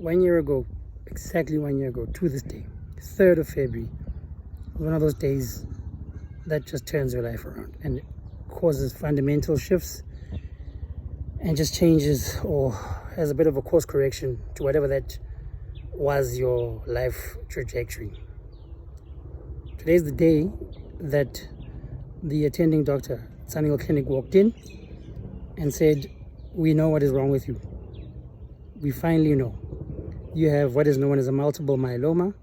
1 year ago, exactly 1 year ago, to this day, 3rd of February, one of those days that just turns your life around and causes fundamental shifts and just changes or has a bit of a course correction to whatever that was your life trajectory. Today's the day that the attending doctor at Sunninghill Clinic walked in and said, "We know what is wrong with you. We finally know. You have what is known as a multiple myeloma."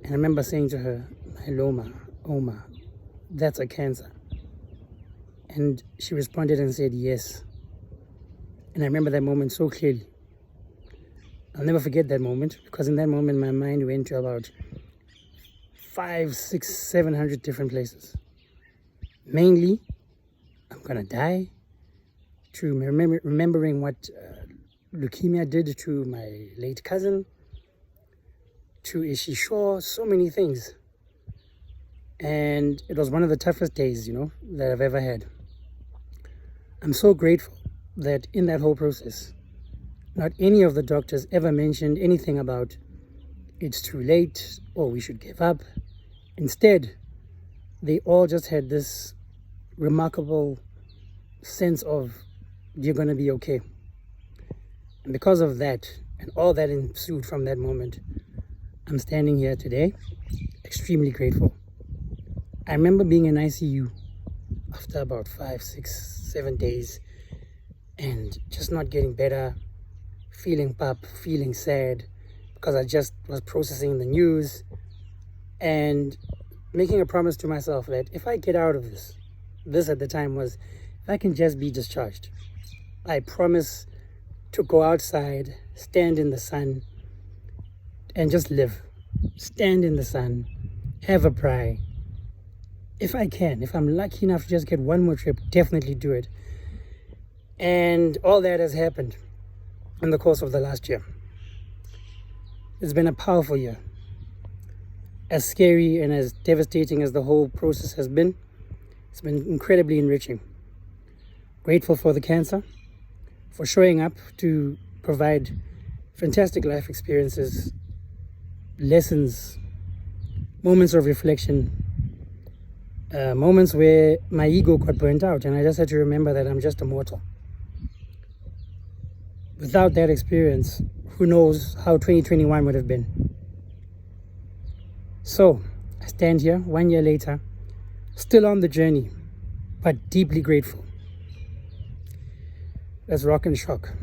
And I remember saying to her, "Myeloma, Oma, that's a cancer." And she responded and said, "Yes." And I remember that moment so clearly. I'll never forget that moment, because in that moment my mind went to about 500, 600, 700 different places. Mainly, I'm gonna die, to remembering what leukemia did to my late cousin, to Ishi Shaw, so many things. And it was one of the toughest days, that I've ever had. I'm so grateful that in that whole process, not any of the doctors ever mentioned anything about it's too late or we should give up. Instead, they all just had this remarkable sense of, you're going to be okay. And because of that, and all that ensued from that moment, I'm standing here today, extremely grateful. I remember being in ICU after about 5, 6, 7 days and just not getting better, feeling pap, feeling sad, because I just was processing the news and making a promise to myself that if I get out of this at the time was, if I can just be discharged, I promise to go outside, stand in the sun, and just live. Stand in the sun, have a pray. If I can, if I'm lucky enough to just get one more trip, definitely do it. And all that has happened in the course of the last year. It's been a powerful year. As scary and as devastating as the whole process has been, it's been incredibly enriching. Grateful for the cancer, for showing up to provide fantastic life experiences, lessons, moments of reflection, moments where my ego got burnt out and I just had to remember that I'm just a mortal. Without that experience, who knows how 2021 would have been. So, I stand here 1 year later, still on the journey, but deeply grateful. Let's rock and shock.